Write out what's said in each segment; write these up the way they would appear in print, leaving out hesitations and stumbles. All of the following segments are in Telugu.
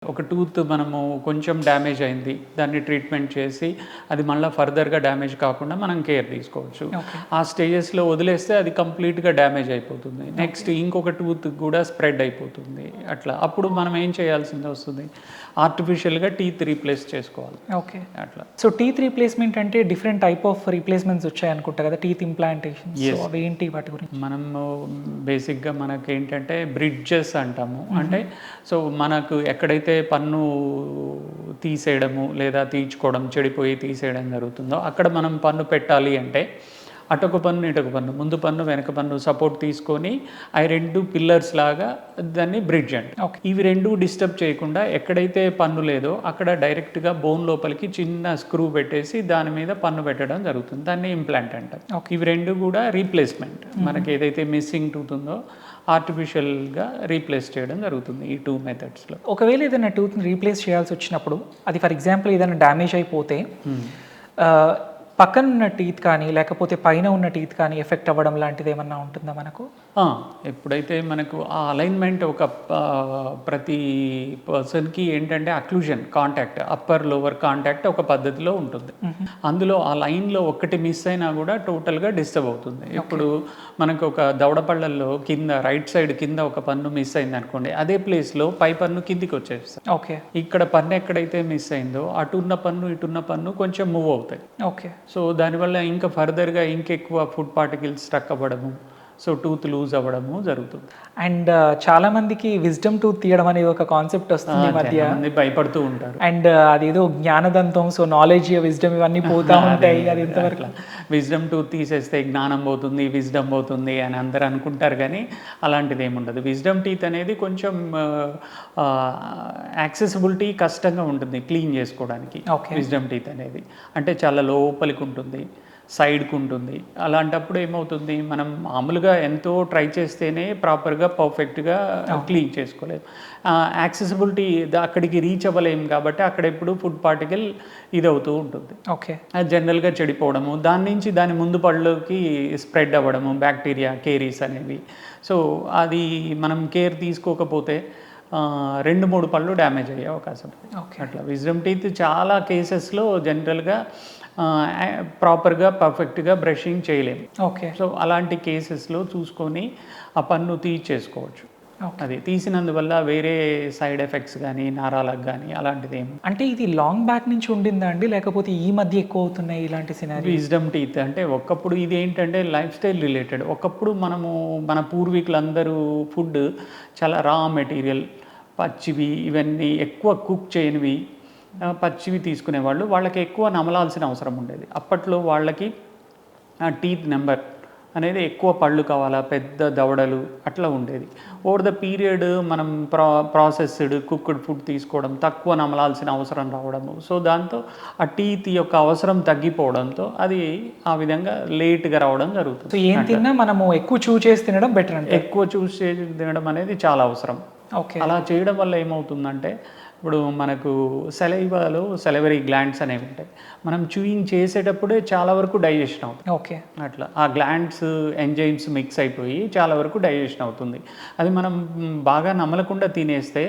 ఒక టూత్ మనము కొంచెం డ్యామేజ్ అయింది. దాన్ని ట్రీట్మెంట్ చేసి అది మళ్ళా ఫర్దర్‌గా డ్యామేజ్ కాకుండా మనం కేర్ తీసుకోవచ్చు. ఓకే. ఆ స్టేజెస్‌లో వదిలేస్తే అది కంప్లీట్‌గా డ్యామేజ్ అయిపోతుంది. నెక్స్ట్ ఇంకొక టూత్ కూడా స్ప్రెడ్ అయిపోతుంది. అట్లా. అప్పుడు మనం ఏం చేయాల్సిందొస్తుంది? ఆర్టిఫిషియల్‌గా టీత్ రీప్లేస్ చేసుకోవాలి. ఓకే. అట్లా. సో టీత్ రీప్లేస్‌మెంట్ అంటే డిఫరెంట్ టైప్ ఆఫ్ రీప్లేస్‌మెంట్స్ వచ్చాయనుకుంటా కదా! Teeth implantation. So Yes. అవేంటి వాటి గురించి? మనము బేసిక్‌గా మనకేంటంటే బ్రిడ్జెస్ అంటాము. అంటే సో మనకు ఎక్కడైతే పన్ను తీసేయడము లేదా తీయించుకోవడం, చెడిపోయి తీసేయడం జరుగుతుందో అక్కడ మనం పన్ను పెట్టాలి అంటే అటొక పన్ను, ఇటొక పన్ను, ముందు పన్ను, వెనక పన్ను సపోర్ట్ తీసుకొని అవి 2 పిల్లర్స్ లాగా దాన్ని బ్రిడ్జ్ అంటారు. ఓకే. ఇవి 2 డిస్టర్బ్ చేయకుండా ఎక్కడైతే పన్ను లేదో అక్కడ డైరెక్ట్‌గా బోన్ లోపలికి చిన్న స్క్రూ పెట్టేసి దాని మీద పన్ను పెట్టడం జరుగుతుంది. దాన్ని ఇంప్లాంట్ అంటారు. ఓకే. ఇవి 2 కూడా రీప్లేస్‌మెంట్. మనకి ఏదైతే మిస్సింగ్ టూత్ ఉందో ఆర్టిఫిషియల్‌గా రీప్లేస్ చేయడం జరుగుతుంది ఈ 2 మెథడ్స్‌లో. ఒకవేళ ఏదైనా టూత్‌ని రీప్లేస్ చేయాల్సి వచ్చినప్పుడు అది ఫర్ ఎగ్జాంపుల్ ఏదైనా డ్యామేజ్ అయిపోతే పక్కన ఉన్న టీత్ కానీ లేకపోతే పైన ఉన్న టీత్ కానీ ఎఫెక్ట్ అవ్వడం లాంటిది ఏమన్నా ఉంటుందా మనకు? ఎప్పుడైతే మనకు ఆ అలైన్మెంట్ ఒక ప్రతి పర్సన్‌కి ఏంటంటే occlusion contact upper lower contact ఒక పద్ధతిలో ఉంటుంది. అందులో ఆ లైన్‌లో ఒక్కటి మిస్ అయినా కూడా టోటల్‌గా డిస్టర్బ్ అవుతుంది. ఇప్పుడు మనకు ఒక దవడపళ్ళల్లో కింద రైట్ సైడ్ కింద ఒక పన్ను మిస్ అయిందనుకోండి, అదే ప్లేస్‌లో పై పన్ను కిందికి వచ్చేస్తుంది. ఓకే. ఇక్కడ పన్ను ఎక్కడైతే మిస్ అయిందో అటున్న పన్ను, ఇటున్న పన్ను కొంచెం మూవ్ అవుతాయి. ఓకే. సో దానివల్ల ఇంకా ఫర్దర్‌గా ఇంకెక్కువ ఫుడ్ పార్టికల్స్ స్ట్రక్ అవ్వడము, సో టూత్ లూజ్ అవ్వడము జరుగుతుంది. అండ్ చాలా మందికి విజ్డమ్ టూత్ తీయడం అనేది ఒక కాన్సెప్ట్ వస్తుంది ఈ మధ్య. చాలామంది భయపడుతూ ఉంటారు. అండ్ అదేదో జ్ఞానదంతం, సో నాలెడ్జ్ విజ్డమ్ ఇవన్నీ పోతా ఉంటాయి. అది ఎంతవరకు? విజ్డమ్ టూత్ తీసేస్తే జ్ఞానం పోతుంది, విజ్డమ్ పోతుంది అని అందరూ అనుకుంటారు కానీ అలాంటిది ఏముండదు. విజ్డమ్ టీత్ అనేది కొంచెం యాక్సెసిబిలిటీ కష్టంగా ఉంటుంది క్లీన్ చేసుకోవడానికి. ఓకే. విజ్డమ్ టీత్ అనేది అంటే చాలా లోపలికి ఉంటుంది, సైడ్కి ఉంటుంది. అలాంటప్పుడు ఏమవుతుంది, మనం మామూలుగా ఎంతో ట్రై చేస్తేనే ప్రాపర్గా పర్ఫెక్ట్గా క్లీన్ చేసుకోలేము. యాక్సెసిబిలిటీ అక్కడికి రీచ్ అవ్వలేము కాబట్టి అక్కడ ఎప్పుడు ఫుడ్ పార్టికల్ ఇదవుతూ ఉంటుంది. ఓకే. అది జనరల్గా చెడిపోవడము, దాని నుంచి దాని ముందు పళ్ళకి స్ప్రెడ్ అవ్వడము, బ్యాక్టీరియా కేరీస్ అనేవి. సో అది మనం కేర్ తీసుకోకపోతే 2-3 పళ్ళు డ్యామేజ్ అయ్యే అవకాశం ఉంది. ఓకే. అట్లా విజ్డమ్ టీత్ చాలా కేసెస్లో జనరల్గా ప్రాపర్గా పర్ఫెక్ట్గా బ్రషింగ్ చేయలేము. ఓకే. సో అలాంటి కేసెస్లో చూసుకొని ఆ పన్ను తీసేసుకోవచ్చు. అది తీసినందువల్ల వేరే సైడ్ ఎఫెక్ట్స్ కానీ నారాలకు కానీ అలాంటిది ఏమి. అంటే ఇది లాంగ్ బ్యాక్ నుంచి ఉండిందా అండి, లేకపోతే ఈ మధ్య ఎక్కువ అవుతున్నాయి ఇలాంటి సినారీ? విజ్డమ్ టీత్ అంటే ఒకప్పుడు ఇది ఏంటంటే లైఫ్ స్టైల్ రిలేటెడ్. ఒకప్పుడు మన పూర్వీకులందరూ ఫుడ్ చాలా రా మెటీరియల్, పచ్చివి, ఇవన్నీ ఎక్కువ కుక్ చేయనివి, పచ్చివి తీసుకునేవాళ్ళు. వాళ్ళకి ఎక్కువ నమలాల్సిన అవసరం ఉండేది. అప్పట్లో వాళ్ళకి టీత్ నెంబర్ అనేది ఎక్కువ పళ్ళు కావాలా, పెద్ద దవడలు అట్లా ఉండేది. ఓవర్ ద పీరియడ్ మనం ప్రాసెస్డ్ కుక్డ్ ఫుడ్ తీసుకోవడం, తక్కువ నమలాల్సిన అవసరం రావడము, సో దాంతో ఆ టీత్ యొక్క అవసరం తగ్గిపోవడంతో అది ఆ విధంగా లేట్గా రావడం జరుగుతుంది. సో ఏం తిన్నా మనము ఎక్కువ చేసి తినడం బెటర్ అంటే? ఎక్కువ చేసి తినడం అనేది చాలా అవసరం. ఓకే. అలా చేయడం వల్ల ఏమవుతుందంటే ఇప్పుడు మనకు సెలైవాలో సెలవరీ గ్లాండ్స్ అనేవి ఉంటాయి. మనం చూయింగ్ చేసేటప్పుడే చాలా వరకు డైజెషన్ అవుతుంది. ఓకే. అట్లా ఆ గ్లాండ్స్ ఎంజైమ్స్ మిక్స్ అయిపోయి చాలా వరకు డైజెషన్ అవుతుంది. అది మనం బాగా నమలకుండా తినేస్తే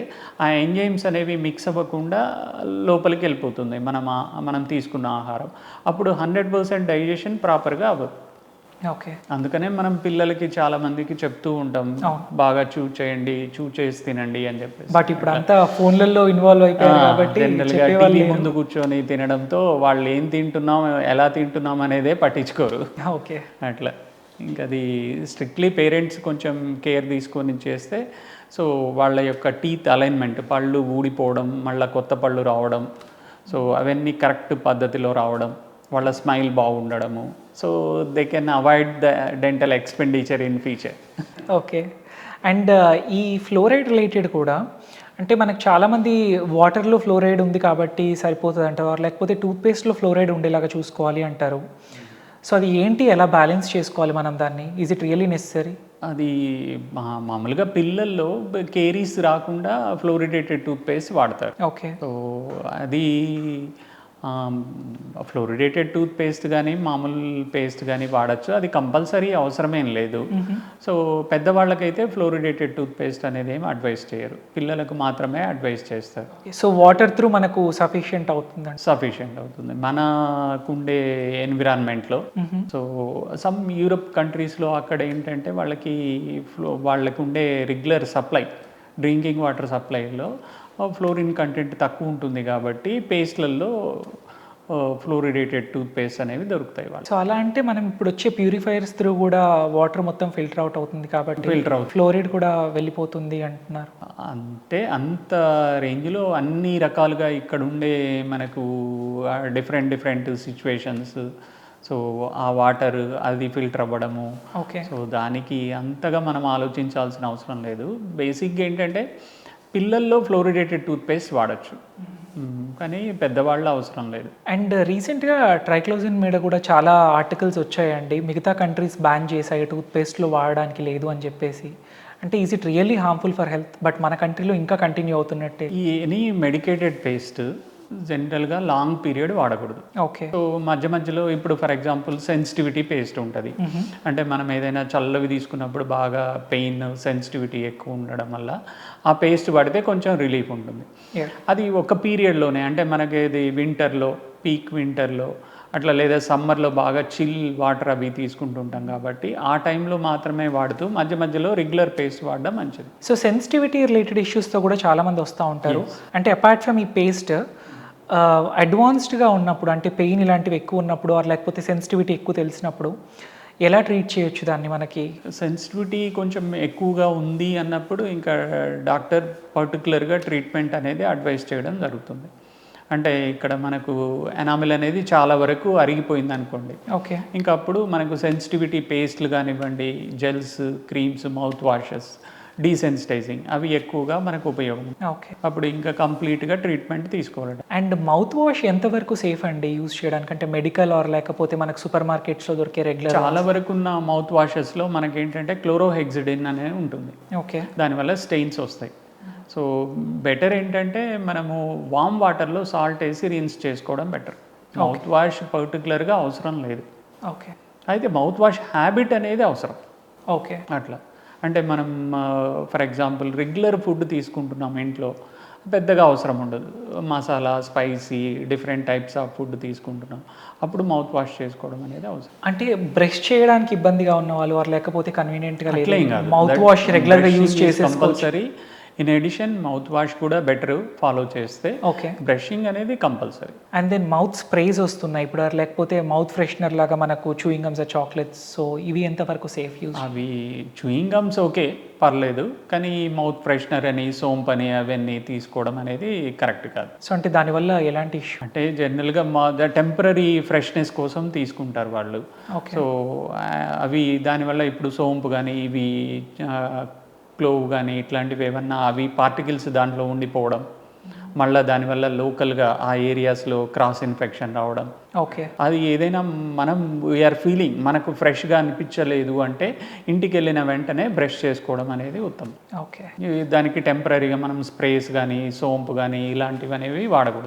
ఆ ఎంజైమ్స్ అనేవి మిక్స్ అవ్వకుండా లోపలికి వెళ్ళిపోతుంది మనం తీసుకున్న ఆహారం. అప్పుడు 100% డైజెషన్ ప్రాపర్గా అవ్వదు. ఓకే. అందుకనే మనం పిల్లలకి చాలా మందికి చెప్తూ ఉంటాం, బాగా చేయండి, చేసి తినండి అని చెప్పేసి. బట్ ఇప్పుడు అంతా ఫోన్లలో ఇన్వాల్వ్ అయిపోయారు కాబట్టి జనరల్గా టీవీ ముందు కూర్చొని తినడంతో వాళ్ళు ఏం తింటున్నాం, ఎలా తింటున్నాం అనేదే పట్టించుకోరు. ఓకే. అట్లా ఇంకా అది స్ట్రిక్ట్లీ పేరెంట్స్ కొంచెం కేర్ తీసుకొని చేస్తే సో వాళ్ళ యొక్క టీత్ అలైన్మెంట్, పళ్ళు ఊడిపోవడం, మళ్ళీ కొత్త పళ్ళు రావడం, సో అవన్నీ కరెక్ట్ పద్ధతిలో రావడం, వాళ్ళ స్మైల్ బాగుండడము, so they can avoid the dental expenditure in future. Okay. And ఈ ఫ్లోరైడ్ రిలేటెడ్ కూడా అంటే మనకు చాలామంది వాటర్లో ఫ్లోరైడ్ ఉంది కాబట్టి సరిపోతుంది అంటారు, లేకపోతే టూత్పేస్ట్లో ఫ్లోరైడ్ ఉండేలాగా చూసుకోవాలి అంటారు. సో అది ఏంటి, ఎలా బ్యాలెన్స్ చేసుకోవాలి మనం దాన్ని? Is it really necessary? అది మామూలుగా పిల్లల్లో కేరీస్ రాకుండా ఫ్లోరిడేటెడ్ టూత్పేస్ట్ వాడతారు. ఓకే. సో అది ఫ్లోరిడేటెడ్ టూత్ పేస్ట్ కానీ మామూలు పేస్ట్ కానీ వాడచ్చు, అది కంపల్సరీ అవసరమేం లేదు. సో పెద్దవాళ్ళకైతే ఫ్లోరిడేటెడ్ టూత్ పేస్ట్ అనేది ఏమి అడ్వైస్ చేయరు, పిల్లలకు మాత్రమే అడ్వైస్ చేస్తారు. సో వాటర్ త్రూ మనకు సఫిషియెంట్ అవుతుందండి. సఫిషియెంట్ అవుతుంది మనకుండే ఎన్విరాన్మెంట్లో. సో సమ్ యూరప్ కంట్రీస్లో అక్కడ ఏంటంటే వాళ్ళకి ఉండే రెగ్యులర్ సప్లై, డ్రింకింగ్ వాటర్ సప్లైలో ఫ్లోరిన్ కంటెంట్ తక్కువ ఉంటుంది కాబట్టి పేస్ట్లలో ఫ్లోరిడేటెడ్ టూత్ పేస్ట్ అనేవి దొరుకుతాయి వాళ్ళు. సో అలా అంటే మనం ఇప్పుడు వచ్చే ప్యూరిఫైయర్స్ త్రూ కూడా వాటర్ మొత్తం ఫిల్టర్ అవుట్ అవుతుంది కాబట్టి ఫిల్టర్ అవుతుంది, ఫ్లోరైడ్ కూడా వెళ్ళిపోతుంది అంటున్నారు. అంటే అంత రేంజ్లో అన్ని రకాలుగా ఇక్కడ ఉండే మనకు డిఫరెంట్ సిచ్యువేషన్స్, సో ఆ వాటర్ అది ఫిల్టర్ అవ్వడము, ఓకే. సో దానికి అంతగా మనం ఆలోచించాల్సిన అవసరం లేదు. బేసిక్గా ఏంటంటే పిల్లల్లో ఫ్లోరిడేటెడ్ టూత్ పేస్ట్ వాడచ్చు, కానీ పెద్దవాళ్ళ అవసరం లేదు. అండ్ రీసెంట్గా ట్రైక్లోజిన్ మీద కూడా చాలా ఆర్టికల్స్ వచ్చాయండి, మిగతా కంట్రీస్ బ్యాన్ చేశాయి టూత్పేస్ట్లో వాడడానికి లేదు అని చెప్పేసి. అంటే is it really harmful for health, but మన కంట్రీలో ఇంకా కంటిన్యూ అవుతున్నట్టే. ఈ ఎనీ మెడికేటెడ్ పేస్ట్ జనరల్గా లాంగ్ పీరియడ్ వాడకూడదు. ఓకే. సో మధ్యలో ఇప్పుడు ఫర్ ఎగ్జాంపుల్ సెన్సిటివిటీ పేస్ట్ ఉంటుంది, అంటే మనం ఏదైనా చల్లవి తీసుకున్నప్పుడు బాగా పెయిన్ సెన్సిటివిటీ ఎక్కువ ఉండడం వల్ల ఆ పేస్ట్ వాడితే కొంచెం రిలీఫ్ ఉంటుంది. అది ఒక పీరియడ్లోనే, అంటే మనకి ఇది వింటర్లో, పీక్ వింటర్లో అట్లా, లేదా సమ్మర్లో బాగా చిల్ వాటర్ అవి తీసుకుంటుంటాం కాబట్టి ఆ టైంలో మాత్రమే వాడుతూ మధ్యలో రెగ్యులర్ పేస్ట్ వాడడం మంచిది. సో సెన్సిటివిటీ రిలేటెడ్ ఇష్యూస్తో కూడా చాలామంది వస్తూ ఉంటారు. అంటే అపార్ట్ ఫ్రమ్ ఈ పేస్ట్ అడ్వాన్స్డ్గా ఉన్నప్పుడు, అంటే పెయిన్ ఇలాంటివి ఎక్కువ ఉన్నప్పుడు, లేకపోతే సెన్సిటివిటీ ఎక్కువ తెలిసినప్పుడు ఎలా ట్రీట్ చేయొచ్చు దాన్ని? మనకి సెన్సిటివిటీ కొంచెం ఎక్కువగా ఉంది అన్నప్పుడు ఇంకా డాక్టర్ పర్టికులర్గా ట్రీట్మెంట్ అనేది అడ్వైస్ చేయడం జరుగుతుంది. అంటే ఇక్కడ మనకు ఎనామిల్ అనేది చాలా వరకు అరిగిపోయింది అనుకోండి, ఓకే, ఇంకా అప్పుడు మనకు సెన్సిటివిటీ పేస్ట్లు కానివ్వండి, gels, creams, mouth washes, desensitising అవి ఎక్కువగా మనకు ఉపయోగం. ఓకే, అప్పుడు ఇంకా కంప్లీట్గా ట్రీట్మెంట్ తీసుకోవాలి. అండ్ మౌత్ వాష్ ఎంతవరకు సేఫ్ అండి యూజ్ చేయడానికి? అంటే మెడికల్ ఆర్ లేకపోతే మనకు సూపర్ మార్కెట్స్లో దొరికే రెగ్యులర్? చాలా వరకు ఉన్న మౌత్ వాషెస్లో మనకి ఏంటంటే క్లోరోహెక్సిడిన్ అనేది ఉంటుంది, ఓకే, దానివల్ల స్టెయిన్స్ వస్తాయి. సో బెటర్ ఏంటంటే మనము వామ్ వాటర్లో సాల్ట్ వేసి రిన్స్ చేసుకోవడం బెటర్. మౌత్ వాష్ పర్టికులర్గా అవసరం లేదు. ఓకే, అయితే మౌత్ వాష్ హ్యాబిట్ అనేది అవసరం. ఓకే, అట్లా అంటే మనం ఫర్ ఎగ్జాంపుల్ రెగ్యులర్ ఫుడ్ తీసుకుంటున్నాం ఇంట్లో, పెద్దగా అవసరం ఉండదు, masala, spicy, different types of food తీసుకుంటున్నాం, అప్పుడు మౌత్ వాష్ చేసుకోవడం అనేది అవసరం. అంటే బ్రష్ చేయడానికి ఇబ్బందిగా ఉన్న వాళ్ళు వారు, లేకపోతే కన్వీనియంట్గా అట్లేం కాదు, మౌత్ వాష్ రెగ్యులర్గా యూజ్ చేసే compulsory. In addition mouth wash కూడా బెటర్ ఫాలో చేస్తే. ఓకే, బ్రషింగ్ అనేది compulsory. And then mouth sprays వస్తున్నాయి ఇప్పుడు, లేకపోతే మౌత్ ఫ్రెషనర్ లాగా మనకు చూయింగ్ గమ్స్, చాక్లెట్స్, సో ఇవి ఎంతవరకు సేఫ్ యూజ్? అవి చూయింగ్ గమ్స్ ఓకే, పర్లేదు, కానీ మౌత్ ఫ్రెషనర్ అని, సోంప్ అని అవన్నీ తీసుకోవడం అనేది కరెక్ట్ కాదు. సో అంటే దానివల్ల ఎలాంటి ఇష్యూ? అంటే జనరల్గా టెంపరీ ఫ్రెష్నెస్ కోసం తీసుకుంటారు వాళ్ళు. సో అవి దానివల్ల ఇప్పుడు సోంపు కానీ, ఇవి క్లోవ్ కానీ ఇట్లాంటివి ఏమన్నా అవి పార్టికల్స్ దాంట్లో ఉండిపోవడం, మళ్ళీ దానివల్ల లోకల్గా ఆ ఏరియాస్లో క్రాస్ ఇన్ఫెక్షన్ రావడం. ఓకే, అది ఏదైనా మనం వీఆర్ ఫీలింగ్ మనకు ఫ్రెష్గా అనిపించలేదు అంటే ఇంటికి వెళ్ళిన వెంటనే బ్రష్ చేసుకోవడం అనేది ఉత్తమం. ఓకే, దానికి టెంపరీగా మనం స్ప్రేస్ కానీ, సోంపు కానీ ఇలాంటివి అనేవి వాడకూడదు.